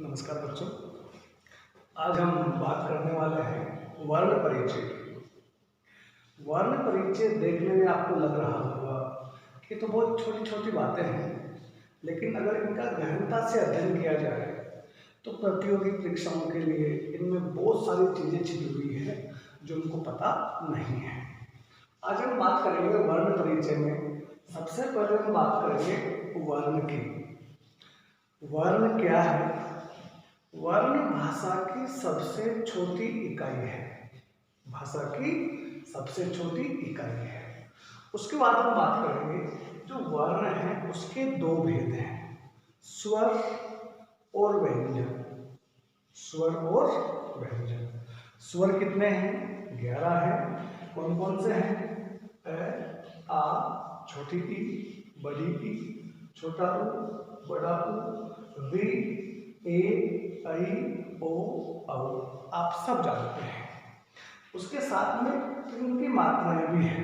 नमस्कार बच्चों। आज हम बात करने वाले हैं वर्ण परिचय की। वर्ण परिचय देखने में आपको लग रहा होगा कि तो बहुत छोटी छोटी बातें हैं, लेकिन अगर इनका गहनता से अध्ययन किया जाए तो प्रतियोगी परीक्षाओं के लिए इनमें बहुत सारी चीज़ें छिपी हुई हैं जो उनको पता नहीं है। आज हम बात करेंगे वर्ण परिचय में। सबसे पहले हम बात करेंगे वर्ण की। वर्ण क्या है? वर्ण भाषा की सबसे छोटी इकाई है। भाषा की सबसे छोटी इकाई है। उसके बाद हम बात करेंगे जो वर्ण है उसके दो भेद हैं, स्वर और व्यंजन। स्वर और व्यंजन। स्वर कितने हैं? 11 हैं। कौन कौन से हैं? अ, आ, छोटी ई, बड़ी ई, छोटा ऊ, बड़ा ऊ, री, ए, ऐ, ओ, औ, आप सब जानते हैं। उसके साथ में इनकी मात्राएं भी हैं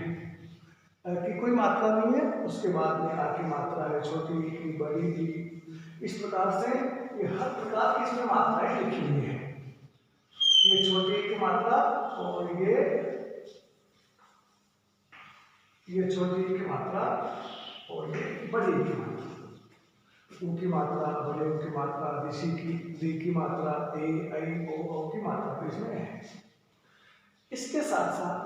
कि कोई मात्रा नहीं है, उसके बाद में आ की मात्रा है, छोटी की, बड़ी की। इस प्रकार से ये हर प्रकार की इसमें मात्राएं लिखी हुई है। ये छोटी की मात्रा और ये छोटी की मात्रा और ये बड़ी की मात्रा। ऊ की मात्रा, बड़े ऊ की मात्रा, ऋषि की, री की मात्रा, ए, ऐ, ओ, औ की मात्रा तो इसमें है। इसके साथ साथ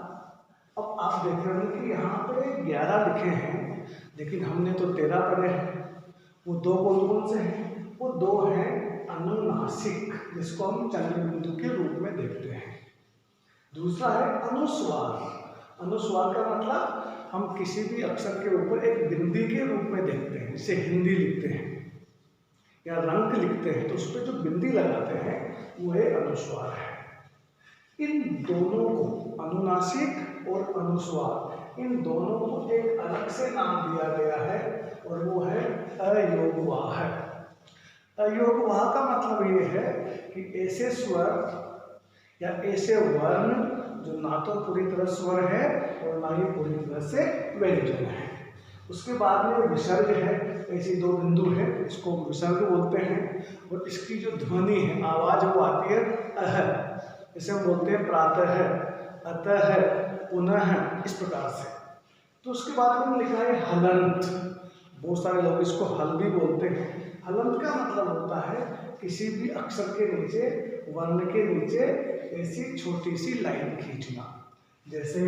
अब आप देख रहे हो कि यहाँ पे 11 लिखे हैं, लेकिन हमने तो 13 पढ़े हैं। वो दो कौन कौन से हैं? वो दो हैं अनुनासिक, जिसको हम चंद्र बिंदु के रूप में देखते हैं। दूसरा है अनुस्वार। अनुस्वार का मतलब हम किसी भी अक्षर के ऊपर एक बिंदी के रूप में देखते हैं। जैसे हिंदी लिखते हैं या रंक लिखते हैं तो उस पर जो बिंदी लगाते हैं वो है अनुस्वार है। इन दोनों को, अनुनासिक और अनुस्वार, इन दोनों को एक अलग से नाम दिया गया है और वो है अयोगवाह। अयोगवाह का मतलब ये है कि ऐसे स्वर या ऐसे वर्ण जो ना तो पूरी तरह स्वर है और ना ही पूरी तरह से व्यंजन है। उसके बाद में विसर्ग है, ऐसी दो बिंदु है, इसको विसर्ग बोलते हैं। और इसकी जो ध्वनि है, आवाज वो आती है अह, इसे हम बोलते हैं प्रातः, अतः, पुनः, इस प्रकार से। तो उसके बाद में लिखा है हलंत। बहुत सारे लोग इसको हल भी बोलते हैं। हलंत का मतलब होता है किसी भी अक्षर के नीचे, वर्ण के नीचे ऐसी छोटी सी लाइन खींचना। जैसे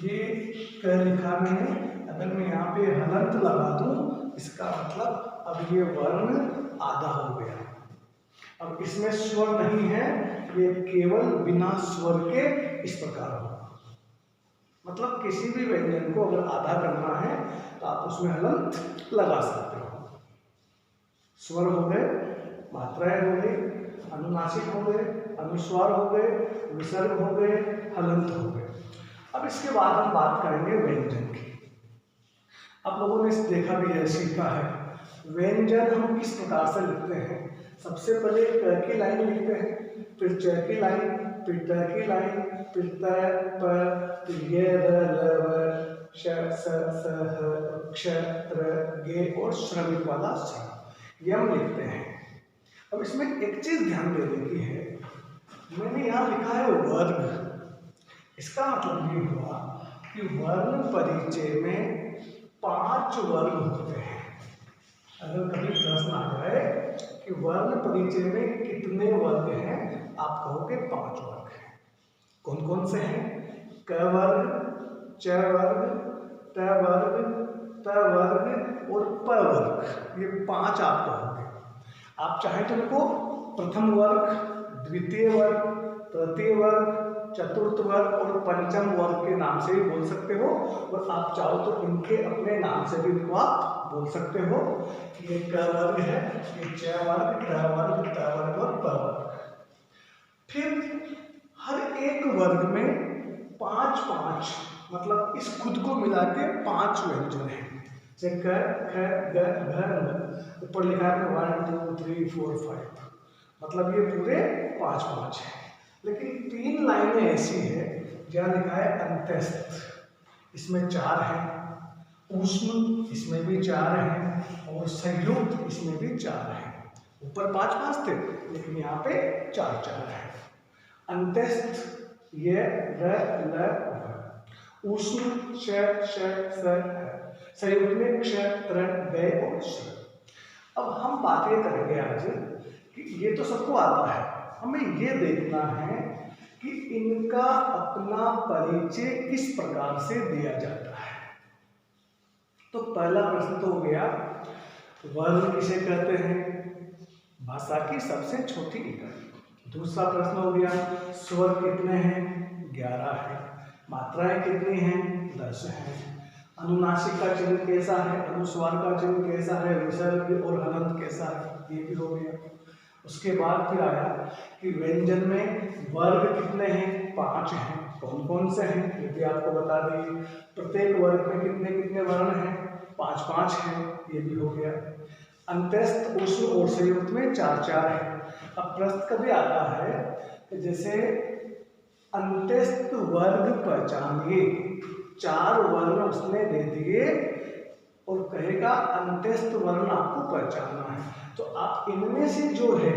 ये क लिखा मैंने, अगर मैं यहाँ पे हलंत लगा दूं, इसका मतलब अब ये वर्ण आधा हो गया। अब इसमें स्वर नहीं है, ये केवल बिना स्वर के इस प्रकार होगा। मतलब किसी भी व्यंजन को अगर आधा करना है तो आप उसमें हलंत लगा सकते हो। स्वर हो गए, मात्राएं हो गई, अनुनासिक हो गए, अनुस्वार हो गए, विसर्ग हो गए, हलंत हो गए। अब इसके बाद हम बात करेंगे व्यंजन की। आप लोगों ने देखा भी है, सीखा है। व्यंजन हम किस प्रकार से लिखते हैं? सबसे पहले क की लाइन लिखते हैं, फिर च की लाइन, फिर त की लाइन, फिर त, प, फिर ये, र, ल, व, श, स, ह, क्ष, त्र, गे और श्रमिक वाला स, ये हम लिखते हैं। अब इसमें एक चीज ध्यान देने की है, मैंने यहाँ लिखा है वर्ग। इसका मतलब ये हुआ कि वर्ण परिचय में 5 वर्ग होते हैं। अगर कभी प्रश्न आ जाए कि वर्ण परिचय में कितने वर्ग हैं, आप कहोगे 5 वर्ग हैं। कौन कौन से हैं? क वर्ग, च वर्ग, त वर्ग, त वर्ग और प वर्ग। ये 5 आप कहोगे। आप चाहे तो इनको प्रथम वर्ग, द्वितीय वर्ग, तृतीय वर्ग, चतुर्थ वर्ग और पंचम वर्ग के नाम से भी बोल सकते हो। और आप चाहो तो इनके अपने नाम से भी इनको आप बोल सकते हो। ये क वर्ग है, ये च वर्ग, त वर्ग, त वर्ग और प वर्ग। फिर हर एक वर्ग में 5-5, मतलब इस खुद को मिला के 5 व्यंजन है। जैसे क, ख, ग, घ, न, ऊपर लिखा है 1 2 3 4 5, मतलब ये पूरे 5-5 है। लेकिन 3 लाइनें ऐसी है जहाँ लिखा है अंत्यस्थ, इसमें 4 है, ऊष्म इसमें भी 4 है और संयुक्त इसमें भी 4 है। ऊपर 5-5 थे, लेकिन यहाँ पे 4-4 है। अंत्यस्थ ये र ल व। ऊष्म श श स है। संयुक्त में क्ष त्र व और श। अब हम बात ये करेंगे आज कि ये तो सबको आता है, हमें ये देखना है कि इनका अपना परिचय किस प्रकार से दिया जाता है। तो पहला प्रश्न तो हो गया, वर्ण किसे कहते हैं? भाषा की सबसे छोटी इकाई। दूसरा प्रश्न हो गया, स्वर कितने हैं? 11 है। मात्राएं कितनी हैं? 10 हैं। अनुनासिक का चिन्ह कैसा है? अनुस्वार का चिन्ह कैसा है? विसर्ग और हलंत कैसा है? ये भी हो गया। उसके बाद फिर आया कि व्यंजन में वर्ग कितने हैं? 5 हैं। कौन कौन से हैं ये भी आपको बता दिए। प्रत्येक वर्ग में कितने कितने वर्ण हैं? 5-5 हैं। ये भी हो गया। अंत्यस्थ, ऊष्म और संयुक्त में 4-4 है। अब प्रश्न कभी आता है कि जैसे अंत्यस्थ वर्ग पहचानिए, 4 वर्ण उसने दे दिए और कहेगा अंत्यस्थ वर्ण आपको पहचानना है, तो आप इनमें से जो है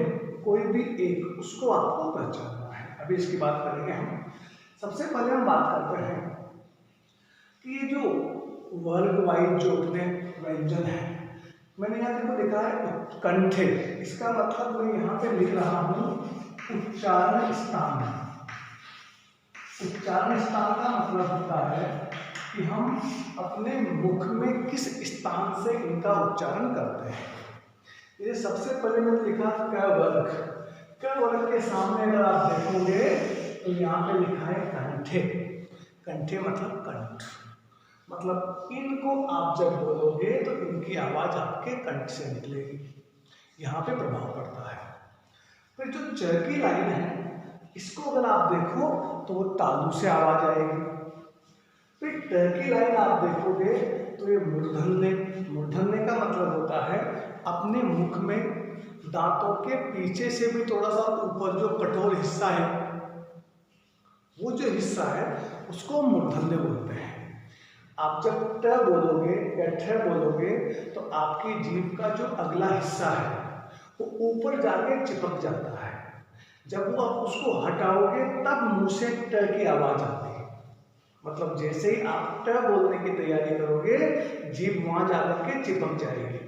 कोई भी एक उसको आपको पहचानना है। अभी इसकी बात करेंगे हम। सबसे पहले हम बात करते हैं कि ये जो वर्ग वाइज जो अपने व्यंजन है, मैंने यहाँ देखो लिखा है कंठे, इसका मतलब मैं यहाँ पे लिख रहा हूँ उच्चारण स्थान। उच्चारण स्थान का मतलब होता है कि हम अपने मुख में किस स्थान से इनका उच्चारण करते हैं। ये सबसे पहले मैंने लिखा क वर्ग। क वर्ग के सामने अगर आप देखोगे तो यहाँ पे लिखा है कंठे। कंठे मतलब कंठ, मतलब इनको आप जब बोलोगे तो इनकी आवाज आपके कंठ से निकलेगी, यहाँ पे प्रभाव पड़ता है। फिर जो च की लाइन है, इसको अगर आप देखो तो वो तालु से आवाज आएगी। फिर ट की लाइन आप देखोगे तो ये मूर्धन्य। मूर्धन्य का मतलब होता है अपने मुख में दांतों के पीछे से भी थोड़ा सा ऊपर जो कठोर हिस्सा है, वो जो हिस्सा है उसको मूर्धन्य बोलते हैं। आप जब ट बोलोगे या ठ बोलोगे तो आपकी जीभ का जो अगला हिस्सा है वो ऊपर जाके चिपक जाता है। जब वो आप उसको हटाओगे तब मुंह से ट की आवाज आती है। मतलब जैसे ही आप ट बोलने की तैयारी करोगे, जीभ वहां जाकर के चिपक जाएगी।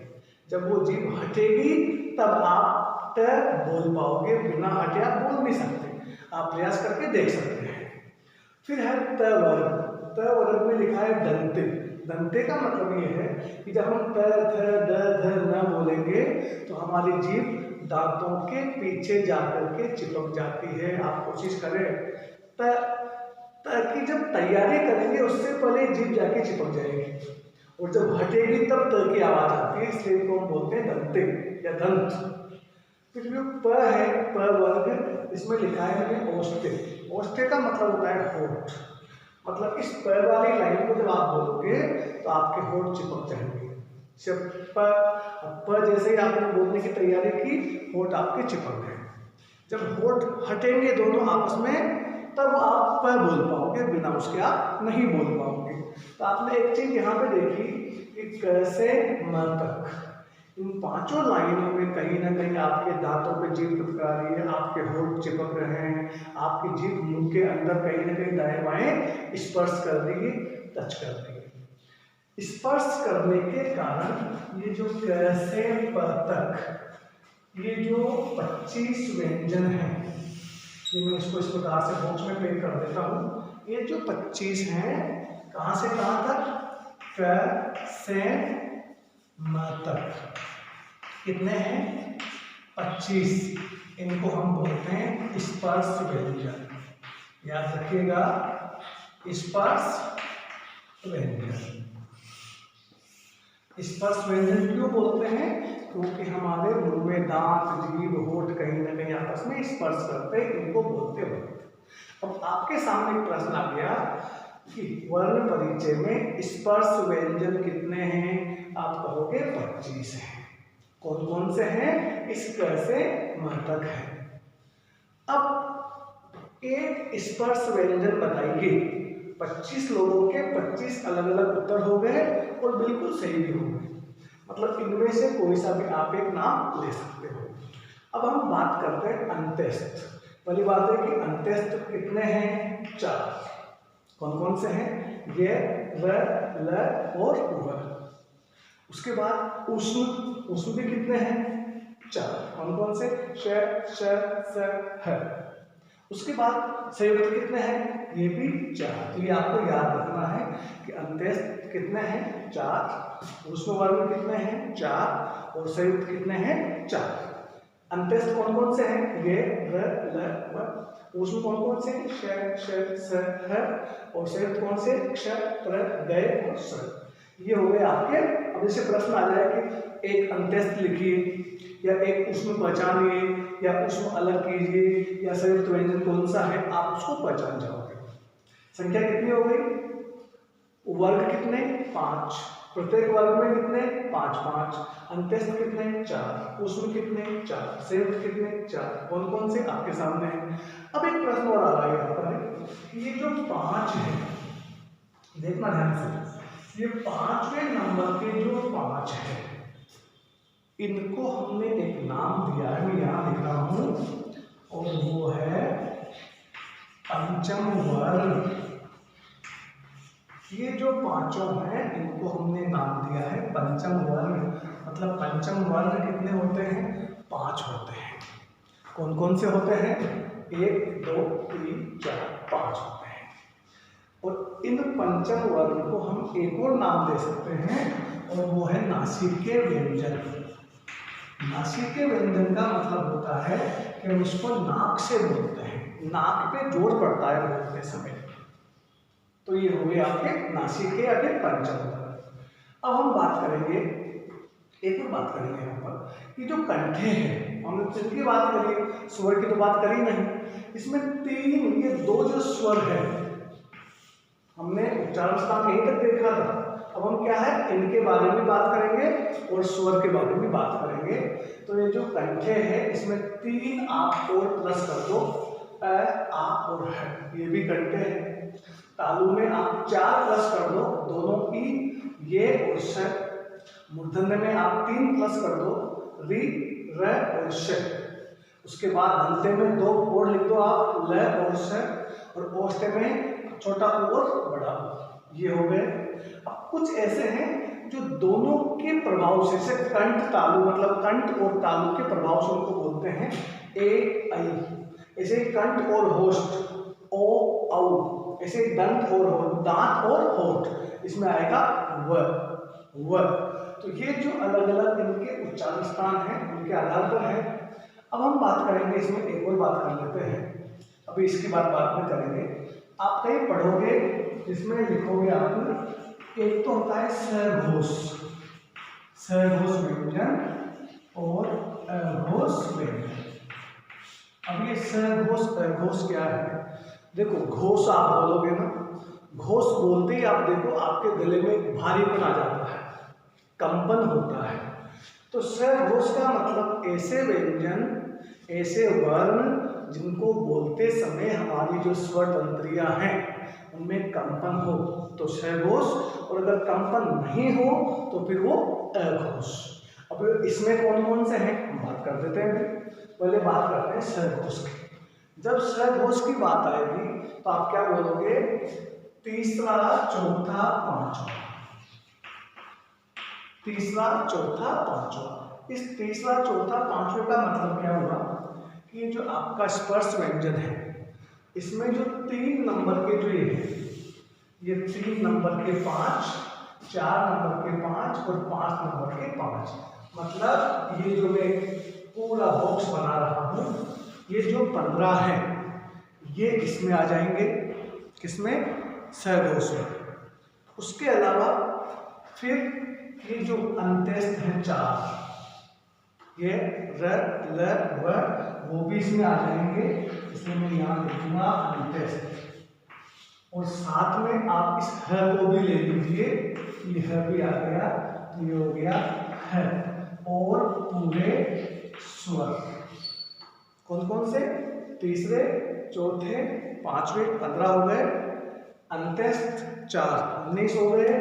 जब वो जीभ हटेगी तब आप ट बोल पाओगे। बिना हटे आप बोल नहीं सकते, आप प्रयास करके देख सकते हैं। फिर है त वर्ग। त वर्ग में लिखा है दंते। दंते का मतलब ये है कि जब हम त थ द ध न बोलेंगे तो हमारी जीभ दांतों के पीछे जाकर के चिपक जाती है। आप कोशिश करें, त की जब तैयारी करेंगे उससे पहले जीभ जाके चिपक जाएगी और जब हटेगी तब त की आवाज आती है, इसलिए इनको हम बोलते हैं दंते या दंत। फिर जो प है, प वर्ग, इसमें लिखा है मैंने ओष्ठे। ओष्ठे का मतलब होता है होठ। मतलब इस प वाली लाइन को जब आप बोलोगे तो आपके होठ चिपक जाएंगे। प जैसे ही आपने बोलने की तैयारी की, होठ आपके चिपक गए। जब होठ हटेंगे दोनों आपस में तब आप प बोल पाओगे, बिना उसके आप नहीं बोल पाओगे। तो आपने एक चीज यहाँ पे देखी कि कैसे म तक इन 5 लाइनों में कहीं ना कहीं आपके दांतों पे जीभ चिपका रही है, आपके होठ चिपक रहे हैं, आपकी जीभ मुंह के अंदर कहीं ना कहीं दाएं बाएं स्पर्श कर रही है, टच कर रही है। स्पर्श करने के कारण ये जो कैसे प तक, ये जो 25 व्यंजन है, ये मैं इसको इस प्रकार से बॉक्स में पेंट कर देता हूँ। ये जो 25 हैं, कहाँ से कहाँ तक? क से म तक कितने हैं? 25। इनको हम बोलते हैं स्पर्श व्यंजन। याद रखिएगा, स्पर्श व्यंजन। स्पर्श व्यंजन क्यों बोलते हैं? क्योंकि हमारे मुंह में दांत, जीभ, होठ कहीं ना कहीं आपस में स्पर्श करते हैं, इनको बोलते हैं। अब आपके सामने एक प्रश्न आ गया कि वर्ण परिचय में स्पर्श व्यंजन कितने हैं? आप कहोगे 25 हैं। कौन कौन से हैं? इस क से म तक है। अब एक स्पर्श व्यंजन बताइए। 25 लोगों के 25 अलग अलग उत्तर हो गए और बिल्कुल सही भी हो गए। मतलब इनमें से कोई सा भी आप एक नाम ले सकते हो। अब हम बात करते हैं अंत्यस्थ। पहली बात है कि अंत्यस्थ कितने हैं? 4। कौन कौन से हैं? ये, र, ल और व। उसके बाद उष्ण, उष्ण भी कितने हैं? 4। कौन कौन से? श, श, स, ह। उसके बाद संयुक्त कितने हैं? ये भी 4। तो ये आपको याद रखना है कि अंत्यस्थ कितने हैं? 4। उष्ण वर्ण कितने हैं? 4। और संयुक्त कितने हैं? 4। अंत्यस्थ कौन कौन से हैं? ये, र, ल, व। उष्ण कौन कौन से? श, श, स, ह। और संयुक्त कौन से? क्ष, प्र, गय और स। ये हो गए आपके। अब जैसे प्रश्न आ जाए कि एक अंत्यस्थ लिखिए या एक उष्ण पहचानिए या उष्ण अलग कीजिए या संयुक्त व्यंजन कौन सा है, आप उसको पहचान जाओगे। संख्या कितनी हो गई? वर्ग कितने? 5। प्रत्येक वर्ग में कितने? 5 5। अंत्यस्थ कितने? 4। उष्ण कितने? 4। संयुक्त कितने? 4। कौन कौन से आपके सामने हैं। अब एक प्रश्न और आ रहा है यहाँ पर, ये जो 5 है, देखना ध्यान से, ये 5वें नंबर के जो 5 है, इनको हमने एक नाम दिया है, मैं यहाँ लिख रहा हूं, और वो है पंचम वर्ण। ये जो पांचों हैं इनको हमने नाम दिया है पंचम वर्ण। मतलब पंचम वर्ण कितने होते हैं? 5 होते हैं। कौन कौन से होते हैं? 1 2 3 4 5 होते हैं। और इन पंचम वर्ण को हम एक और नाम दे सकते हैं, और वो है नासिके व्यंजन। नासिके व्यंजन का मतलब होता है कि हम इसको नाक से बोलते हैं, नाक पे जोर पड़ता है बोलते समय। तो ये हो गए आपके नासिके या फिर पंचम वर्ण। अब हम बात करेंगे, एक और बात करेंगे यहाँ पर, ये जो कंठे हैं, हमने किसकी बात करी? स्वर की तो बात करी नहीं। इसमें 3, ये 2 जो स्वर है, हमने उच्चारण स्थान यहीं तक देखा था। अब हम क्या है, इनके बारे में बात करेंगे और स्वर के बारे में बात करेंगे। तो ये जो कंठे हैं, इसमें 3 आप और प्लस कर दो, अ, आ और ह, ये भी कंठे हैं। तालु में आप 4 प्लस कर दो, दोनों ई, ये और श। मूर्धन्य में आप 3 प्लस कर दो, री, र और श। उसके बाद दंते में 2 और लिख दो आप, ल और श। और ओष्ठ में छोटा और बड़ा, ये हो गए। अब कुछ ऐसे हैं जो दोनों के प्रभाव से कंठ तालु, मतलब कंठ और तालु के प्रभाव से उनको बोलते हैं ए, ऐ। ऐसे कंठ और होष्ठ, ओ, औ। ऐसे दंत और होठ, दांत और होठ, इसमें आएगा व। तो ये जो अलग अलग इनके उच्चारण स्थान हैं, उनके आधार पर है। अब हम बात करेंगे, इसमें एक और बात कर लेते हैं, अभी इसकी बात बाद में करेंगे। आप कहीं पढ़ोगे जिसमें लिखोगे आप, एक तो होता है सघोष, सघोष व्यंजन और अघोष व्यंजन। अब ये सघोष अघोष क्या है? देखो, घोष आप बोलोगे ना, घोष बोलते ही आप देखो आपके गले में भारीपन आ जाता है, कंपन होता है। तो सघोष का मतलब ऐसे व्यंजन, ऐसे वर्ण जिनको बोलते समय हमारी जो स्वर तंत्रियां हैं उनमें कंपन हो तो सघोष, और अगर कंपन नहीं हो तो फिर वो अघोष। अब इसमें कौन कौन से हैं हम बात कर देते हैं। पहले बात करते हैं सघोष की। जब सघोष की बात आएगी तो आप क्या बोलोगे? तीसरा, चौथा, पांचवा। तीसरा, चौथा, पांचवा। इस तीसरा, चौथा, पांचवे का मतलब क्या हुआ कि ये जो आपका स्पर्श व्यंजन है, इसमें जो 3 नंबर के जो ये 3 नंबर के 5, 4 नंबर के 5 और 5 नंबर के 5, मतलब ये जो मैं पूरा बॉक्स बना रहा हूं, ये जो 15 है ये इसमें आ जाएंगे, किसमें? सघोष में। उसके अलावा फिर ये जो अंत्यस्थ है 4, ये र, ल, व, वो भी इसमें आ जाएंगे, इसलिए मैं यहाँ लिखूंगा अंत्यस्थ। और साथ में आप इस ह को भी ले लीजिए, ये ह भी आ गया, ये हो गया ह। और पूरे स्वर कौन कौन से? तीसरे, चौथे, पांचवे, 15 हो गए। अंत्यस्थ 4, 19 हो गए।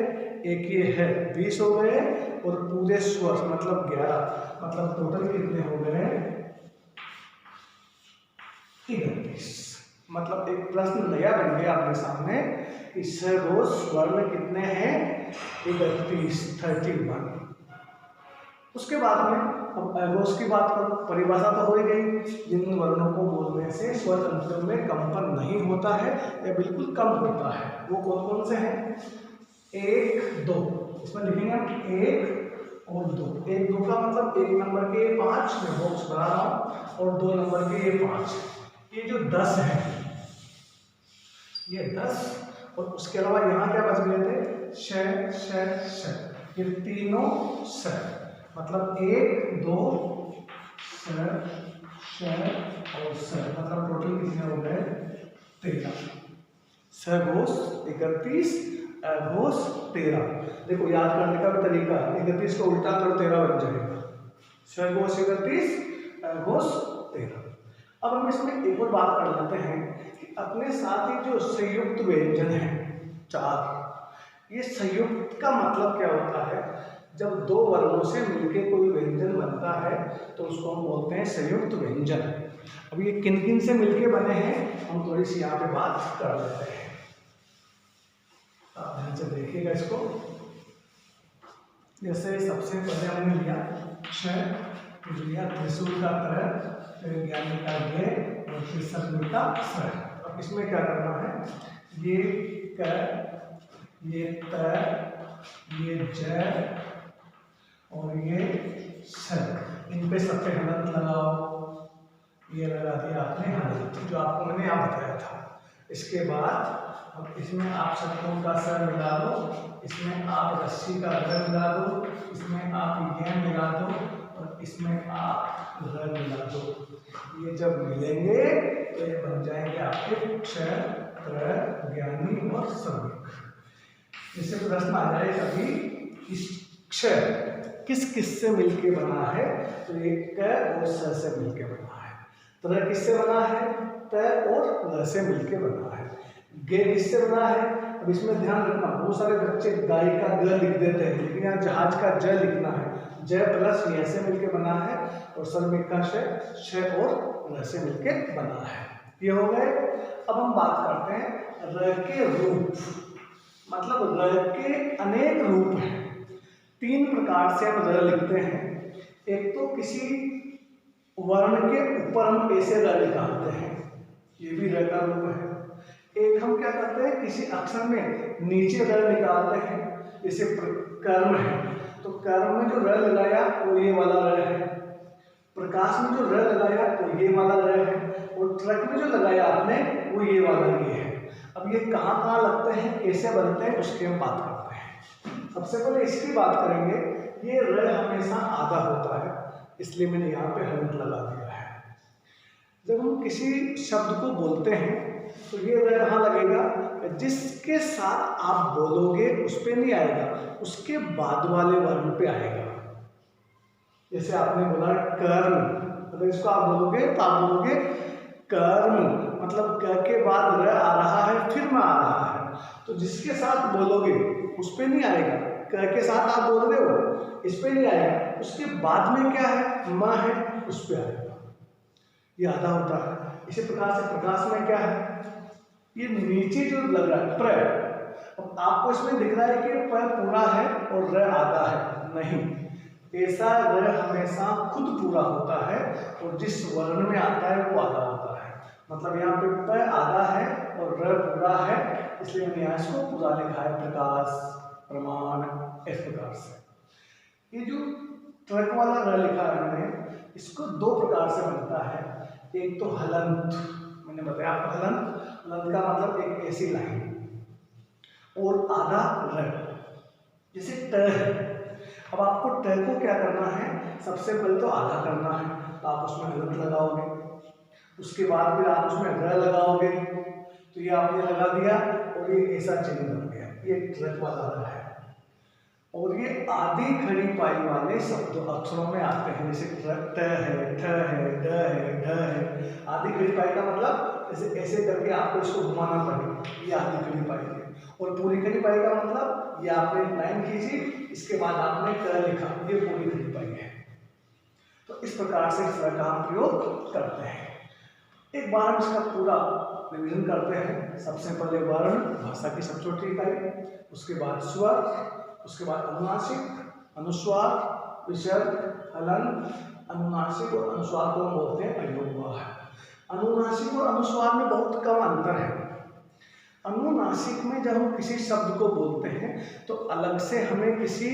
एक ये है 20 हो गए, और पूरे स्वर मतलब 11, मतलब टोटल कितने हो गए 31। मतलब एक प्रश्न नया बन गया आपके सामने कि सरोज स्वर्ण कितने हैं 31, 31। उसके बाद में अब एगोस की बात करो, परिभाषा तो हो ही गई, जिन वर्णों को बोलने से स्वर तंत्र में कंपन नहीं होता है या बिल्कुल कम होता है, वो कौन कौन से हैं? 1 2, इसमें लिखेंगे हम 1 और 2। 1 2 का मतलब 1 नंबर के 5 में बॉक्स बना रहा हूँ, और 2 नंबर के ये 5। ये जो 10 है, ये 10, और उसके अलावा यहाँ क्या बच गए थे? श, ये तीनों श, मतलब 1 2 श और स, मतलब टोटल कितने हो गए 13। स घोष 31, घोष 13। देखो याद करने का भी तरीका, 31 को उल्टा करो 13 बन जाएगा। स घोष 31, घोष 13। अब हम इसमें एक और बात कर लेते हैं कि अपने साथ ही जो संयुक्त व्यंजन है 4, ये संयुक्त का मतलब क्या होता है? जब 2 वर्णों से मिलकर कोई व्यंजन बनता है तो उसको हम बोलते हैं संयुक्त व्यंजन। अब ये किन किन से मिलके बने हैं हम थोड़ी सी यहाँ पे बात कर लेते हैं। आप ध्यान से देखिएगा इसको। जैसे सबसे पहले हमने लिया क्ष, लिया त्रिशूल का त्र, फिर ज्ञानी का गे, और फिर सतमी का स। अब इसमें क्या करना है? ये क, ये त, ये ज और ये स, इन पे सब पे हलंत लगाओ। ये लगा दिया आपने हलंत, जो आपको मैंने यहाँ बताया था। इसके बाद अब इसमें आप शब्दों का स मिला दो, इसमें आप रस्सी का र मिला दो, इसमें आप ये मिला दो, और इसमें आप र मिला दो। ये जब मिलेंगे तो ये बन जाएंगे आपके क्ष, त्र, ज्ञानी और श्रमिक। जैसे प्रश्न आ जाए कभी इस क्ष किस किस से मिलके बना है, तो ये क और स से मिलके बना है। त्र किससे बना है? त और र से मिलके बना है। गे किससे बना है? अब इसमें ध्यान रखना, बहुत सारे बच्चे गाय का ग लिख देते हैं, लेकिन यहाँ जहाज का ज लिखना है। ज प्लस य से मिलके बना है, और श्रमिक का श और र से मिलके बना है। ये हो गए। अब हम बात करते हैं र के रूप, मतलब र के अनेक रूप हैं। 3 प्रकार से हम र लिखते हैं। एक तो किसी वर्ण के ऊपर हम ऐसे र निकालते हैं, ये भी र का रूप है। एक हम क्या करते हैं, किसी अक्षर में नीचे र निकालते हैं, जैसे कर्म है तो कर्म में जो र लगाया वो ये वाला र है, प्रकाश में जो र लगाया वो ये वाला र है, और ट्रक में जो लगाया आपने वो ये वाला ये है। अब ये कहाँ कहाँ लगते हैं, कैसे बनते हैं, उसकी हम बात करते हैं। सबसे पहले इसकी बात करेंगे। ये र हमेशा आधा होता है, इसलिए मैंने यहाँ पे हलंत लगा दिया है। जब हम किसी शब्द को बोलते हैं तो ये र कहाँ लगेगा? जिसके साथ आप बोलोगे उस पे नहीं आएगा, उसके बाद वाले वर्ण पे आएगा। जैसे आपने बोला कर्म, अगर इसको आप बोलोगे तो आप बोलोगे कर्म, मतलब क के बाद र आ रहा है, फिर में आ रहा है, तो जिसके साथ बोलोगे उस पे नहीं आएगा। क के साथ आप बोल रहे हो, इस पे नहीं आएगा, उसके बाद में क्या है? म है, उस पे आएगा। ये आधा होता है। इसी प्रकार से प्रकाश में क्या है? ये नीचे जो लग रहा है प्र, अब आपको इसमें दिख रहा है कि प्र पूरा है और र आधा है, नहीं, ऐसा र हमेशा खुद पूरा होता है और जिस वर्ण में आता है वो आधा होता है। मतलब यहाँ पे प्र आधा है और र पूरा है, इसलिए मैंने यहाँ इसको पूरा लिखा है, प्रकाश, प्रमाण, इस प्रकार से। ये जो ट्रक वाला र लिखा है मैंने, इसको 2 प्रकार से बनता है। एक तो हलंत, मैंने बताया आपको हलंत, हलंत का मतलब एक ऐसी लाइन, और आधा र, जैसे ट है। अब आपको ट को क्या करना है? सबसे पहले तो आधा करना है, तो आप उसमें हलंत लगाओगे, उसके बाद फिर आप उसमें र लगाओगे, तो ये आपने लगा दिया और ये ऐसा चिन्ह बन गया, ये ट्रक वाला र है। और ये आधी खड़ी पाई वाले शब्द अक्षरों में आते हैं, जैसे ट है, ठ है, ड है, ढ है। आधी खड़ी पाई का मतलब जैसे ऐसे करके आपको इसको घुमाना पड़ेगा, ये आधी खड़ी पाई है। और पूरी खड़ी पाई का मतलब ये आपने एक लाइन खींची, इसके बाद आपने क लिखा, ये पूरी खड़ी पाई है। तो इस प्रकार से इस तरह का हम प्रयोग करते हैं। एक बार हम इसका पूरा रिवीजन करते हैं। सबसे पहले वर्ण, भाषा की सबसे छोटी इकाई, उसके बाद स्वर, उसके बाद अनुनासिक, अनुस्वार, विसर्ग, हलन। अनुनासिक और अनुस्वार को हम बोलते हैं अयोगवाह। अनुनासिक और अनुस्वार में बहुत कम अंतर है। अनुनासिक में जब हम किसी शब्द को बोलते हैं तो अलग से हमें किसी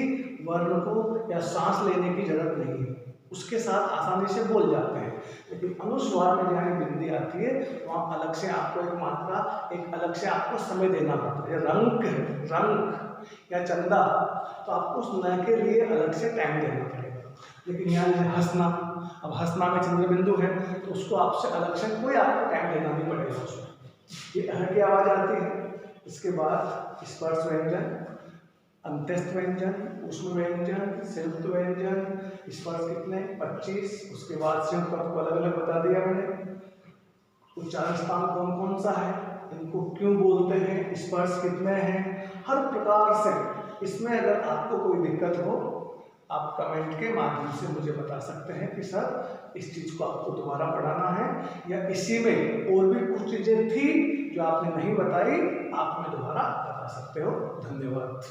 वर्ण को या सांस लेने की जरूरत नहीं है, उसके साथ आसानी से बोल जाते हैं। लेकिन अनुस्वार में जहाँ बिंदी आती है वहाँ अलग से आपको एक मात्रा, एक अलग से आपको समय देना पड़ता है। रंग, रंग या चंदा, तो आपको उस न के लिए अलग से टाइम देना पड़ेगा। लेकिन यहाँ जैसे हंसना, अब हंसना में चंद्र बिंदु है तो उसको आपसे अलग से कोई आपको टाइम देना नहीं पड़ेगा उसमें। ये अह की आवाज आती है। इसके बाद स्पर्श व्यंजन, अंत्यस्थ व्यंजन, ऊष्म व्यंजन, संयुक्त व्यंजन। स्पर्श कितने? 25। उसके बाद संयुक्त पद को अलग अलग बता दिया मैंने। उच्चारण स्थान कौन कौन सा है, इनको क्यों बोलते हैं, स्पर्श कितने हैं, हर प्रकार से। इसमें अगर आपको कोई दिक्कत हो आप कमेंट के माध्यम से मुझे बता सकते हैं कि सर इस चीज़ को आपको दोबारा पढ़ाना है, या इसी में और भी कुछ चीज़ें थी जो आपने नहीं बताई, आप हमें दोबारा बता सकते हो। धन्यवाद।